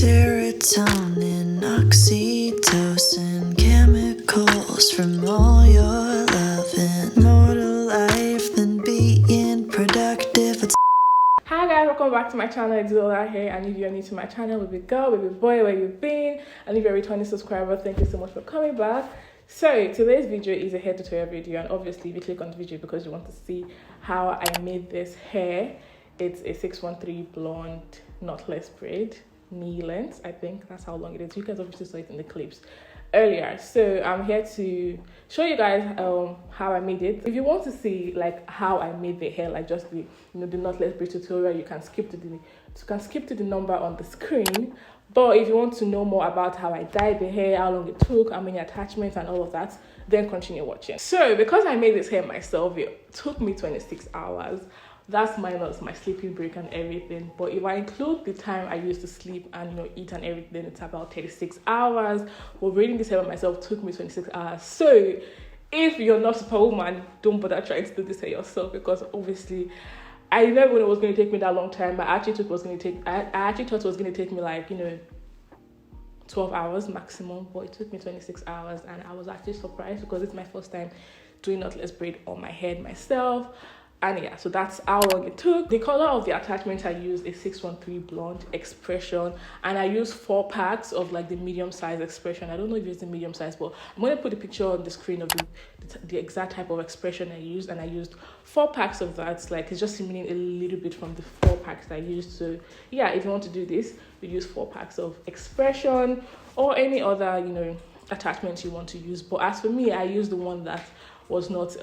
Serotonin, oxytocin, chemicals from all your loving. More to life than being productive. Hi guys, welcome back to my channel. It's Zola here, and if you're new to my channel, baby girl, baby boy, where you've been, and if you're a returning subscriber, thank you so much for coming back. So today's video is a hair tutorial video, and obviously if you click on the video because you want to see how I made this hair, it's a 613 blonde knotless braid, knee length. I think that's how long it is. You guys obviously saw it in the clips earlier. So I'm here to show you guys how I made it. If you want to see like how I made the hair, like just the the knotless braid tutorial, you can skip to the number on the screen. But if you want to know more about how I dyed the hair, how long it took, how many attachments and all of that, then continue watching. So because I made this hair myself, it took me 26 hours. That's minus my sleeping break and everything. But if I include the time I used to sleep and eat and everything, it's about 36 hours. But braiding this hair by myself took me 26 hours. So if you're not a superwoman, don't bother trying to do this hair yourself, because obviously I never knew it was going to take me that long time. I actually thought it was going to take me like 12 hours maximum, but it took me 26 hours, and I was actually surprised because it's my first time doing knotless braid on my head myself. And yeah, so that's how long it took. The color of the attachment I used is 613 blonde expression, and I used 4 packs of like the medium size expression. I don't know if it's the medium size, but I'm going to put a picture on the screen of the exact type of expression I used, and I used 4 packs of that. Like, it's just diminished a little bit from the 4 packs I used. So yeah, if you want to do this, you use 4 packs of expression or any other attachments you want to use. But as for me, I used the one that was not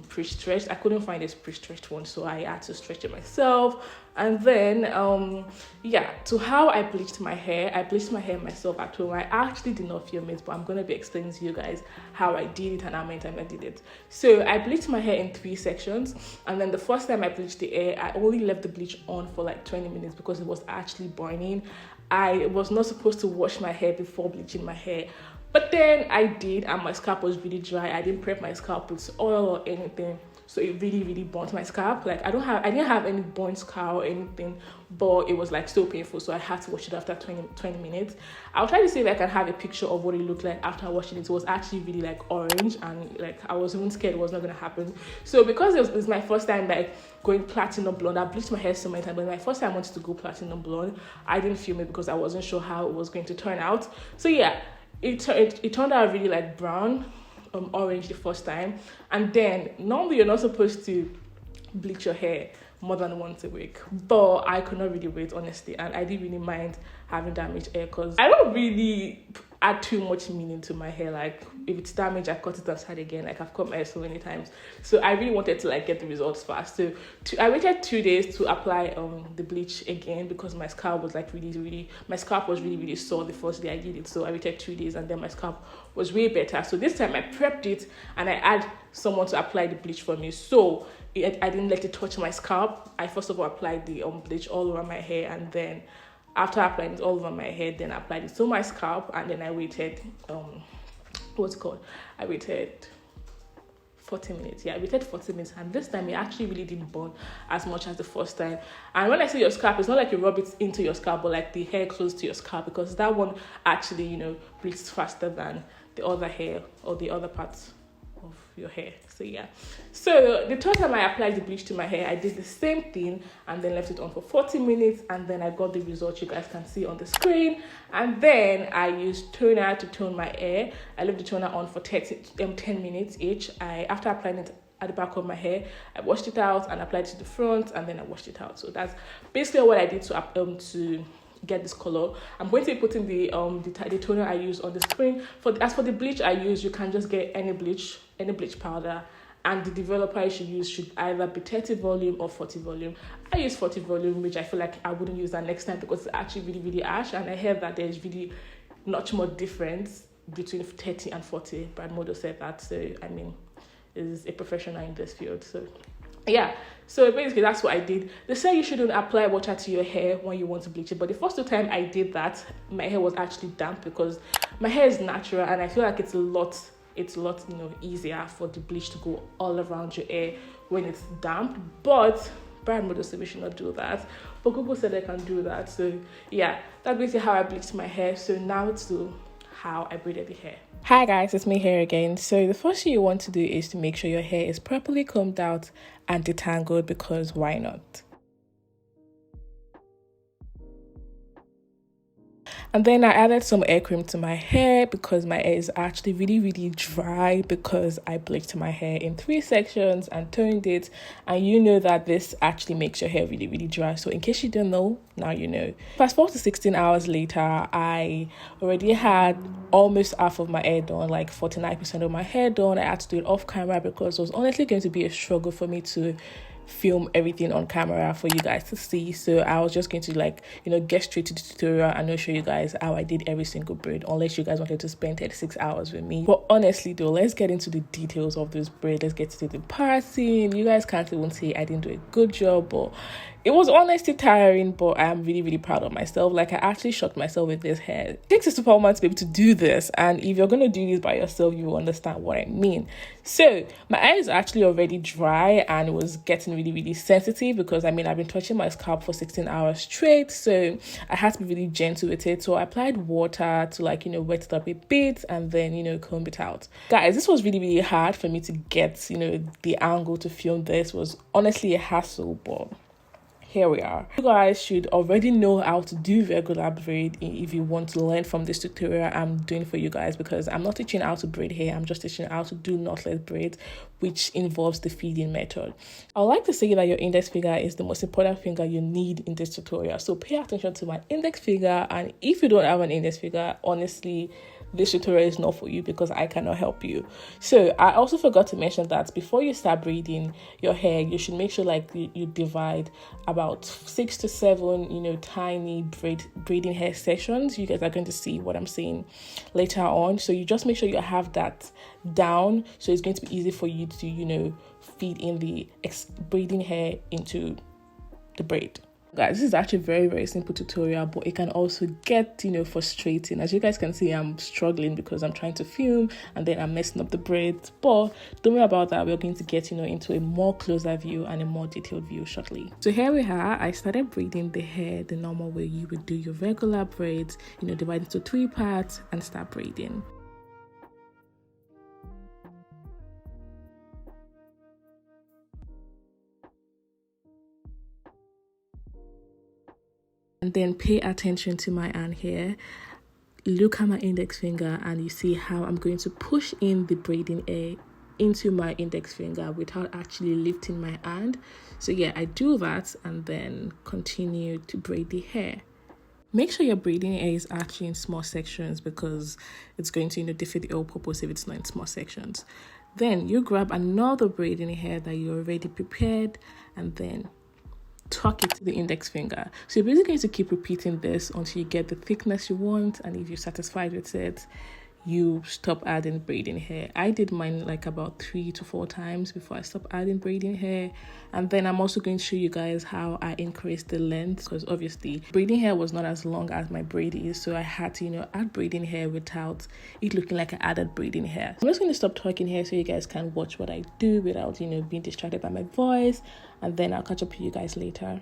pre-stretched. I couldn't find this pre-stretched one, so I had to stretch it myself. And then to how I bleached my hair. I bleached my hair myself at home. I actually did not film it, but I'm going to be explaining to you guys how I did it and how many times I did it. So I bleached my hair in 3 sections, and then the first time I bleached the hair, I only left the bleach on for like 20 minutes because it was actually burning. I was not supposed to wash my hair before bleaching my hair, but then I did, and my scalp was really dry. I didn't prep my scalp with oil or anything, so it really burnt my scalp. Like I didn't have any burnt scalp or anything, but it was like so painful, so I had to wash it after 20 minutes. I'll try to see if I can have a picture of what it looked like after washing it. It was actually really like orange, and like I was even scared it was not gonna happen. So because it was my first time like going platinum blonde, I bleached my hair so many times, but my first time I wanted to go platinum blonde, I didn't film it because I wasn't sure how it was going to turn out. So yeah, it turned out really like brown, orange the first time. And then normally you're not supposed to bleach your hair more than once a week, but I could not really wait, honestly, and I didn't really mind having damaged hair because I don't really add too much meaning to my hair. Like if it's damaged, I cut it aside again. Like I've cut my hair so many times, so I really wanted to like get the results fast. So I waited 2 days to apply the bleach again because my scalp was like my scalp was really sore the first day I did it. So I waited 2 days, and then my scalp was way better. So this time I prepped it, and I had someone to apply the bleach for me. So I didn't let it touch my scalp. I first of all applied the bleach all over my hair, and then after applying it all over my head, then I applied it to my scalp, and then I waited I waited 40 minutes. Yeah, I waited 40 minutes, and this time it actually really didn't burn as much as the first time. And when I say your scalp, it's not like you rub it into your scalp, but like the hair close to your scalp, because that one actually bleeds faster than the other hair or the other parts of your hair. So yeah, so the third time I applied the bleach to my hair, I did the same thing and then left it on for 40 minutes, and then I got the results you guys can see on the screen. And then I used toner to tone my hair. I left the toner on for 10 minutes each. After applying it at the back of my hair, I washed it out and applied it to the front, and then I washed it out. So that's basically what I did to get this color. I'm going to be putting the toner I use on the screen. As for the bleach I use, you can just get any bleach powder, and the developer you should use should either be 30 volume or 40 volume. I use 40 volume, which I feel like I wouldn't use that next time because it's actually really harsh, and I heard that there's really not much difference between 30 and 40. Brad Modo said that, so I mean, is a professional in this field. So yeah, so basically that's what I did. They say you shouldn't apply water to your hair when you want to bleach it, but the first 2 times I did that, my hair was actually damp because my hair is natural, and I feel like it's a lot easier for the bleach to go all around your hair when it's damp. But brand model said we should not do that, but Google said I can do that. So yeah, that's basically how I bleached my hair. So now to how I braided the hair. Hi guys, it's me here again. So the first thing you want to do is to make sure your hair is properly combed out and detangled, because why not? And then I added some hair cream to my hair because my hair is actually really dry, because I bleached my hair in 3 sections and toned it. And you know that this actually makes your hair really dry. So in case you don't know, now you know. Fast forward to 16 hours later, I already had almost half of my hair done, like 49% of my hair done. I had to do it off camera because it was honestly going to be a struggle for me to film everything on camera for you guys to see. So I was just going to get straight to the tutorial and not show you guys how I did every single braid, unless you guys wanted to spend 36 hours with me. But honestly though, let's get into the details of this braid. Let's get to the parsing. You guys can't even say I didn't do a good job, but it was honestly tiring, but I'm really proud of myself. Like, I actually shocked myself with this hair. It takes a superwoman to be able to do this, and if you're going to do this by yourself, you will understand what I mean. So my hair is actually already dry and it was getting really sensitive, because I've been touching my scalp for 16 hours straight, so I had to be really gentle with it. So I applied water to wet it up a bit and then comb it out. Guys, this was really hard for me to get the angle to film. This was honestly a hassle, but here we are. You guys should already know how to do regular braid if you want to learn from this tutorial I'm doing for you guys, because I'm not teaching how to braid hair, I'm just teaching how to do knotless braids, which involves the feeding method. I would like to say that your index finger is the most important finger you need in this tutorial, so pay attention to my index finger. And if you don't have an index finger, honestly, this tutorial is not for you, because I cannot help you. So I also forgot to mention that before you start braiding your hair, you should make sure you divide about 6 to 7 tiny braiding hair sections. You guys are going to see what I'm saying later on. So you just make sure you have that down, so it's going to be easy for you to feed in the braiding hair into the braid. Guys, this is actually a very simple tutorial, but it can also get frustrating. As you guys can see, I'm struggling because I'm trying to film and then I'm messing up the braids, but don't worry about that. We're going to get into a more closer view and a more detailed view shortly. So here we are. I started braiding the hair the normal way you would do your regular braids, divide into 3 parts and start braiding. And then pay attention to my hand here. Look at my index finger and you see how I'm going to push in the braiding hair into my index finger without actually lifting my hand. So yeah, I do that and then continue to braid the hair. Make sure your braiding hair is actually in small sections, because it's going to defeat the whole purpose if it's not in small sections. Then you grab another braiding hair that you already prepared and then tuck it to the index finger. So you're basically going to keep repeating this until you get the thickness you want, and if you're satisfied with it, you stop adding braiding hair. I did mine about 3 to 4 times before I stopped adding braiding hair. And then I'm also going to show you guys how I increased the length, because obviously braiding hair was not as long as my braid is, so I had to add braiding hair without it looking like I added braiding hair. I'm just going to stop talking here so you guys can watch what I do without being distracted by my voice, and then I'll catch up with you guys later.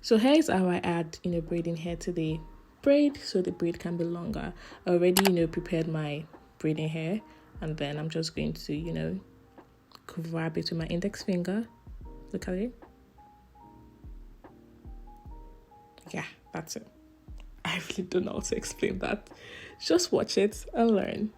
So here's how I add, braiding hair to the braid so the braid can be longer. I already, prepared my braiding hair, and then I'm just going to, grab it with my index finger. Look at it. Yeah, that's it. I really don't know how to explain that. Just watch it and learn.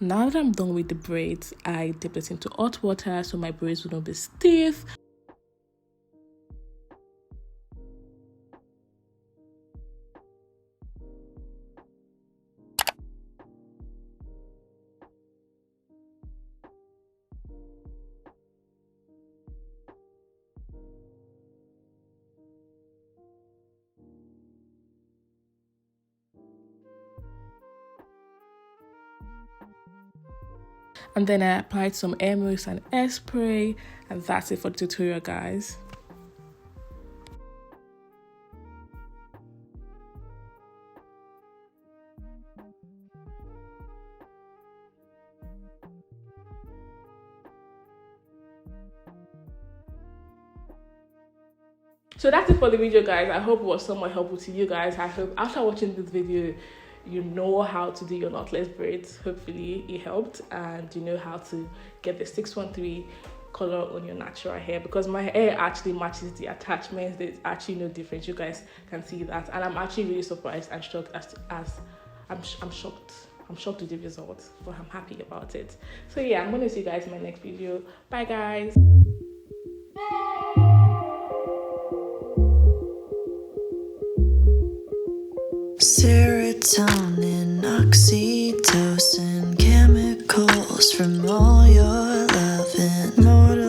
Now that I'm done with the braids, I dip it into hot water so my braids wouldn't be stiff. And then I applied some hair mousse and hairspray, and that's it for the tutorial, guys. So that's it for the video, guys. I hope it was somewhat helpful to you guys. I hope after watching this video, you know how to do your knotless braids. Hopefully it helped, and you know how to get the 613 color on your natural hair, because my hair actually matches the attachments. There's actually no difference. You guys can see that, and I'm actually really surprised and shocked as I'm shocked. I'm shocked with the results, but I'm happy about it. So yeah, I'm gonna see you guys in my next video. Bye, guys. Serotonin, oxytocin, chemicals from all your loving.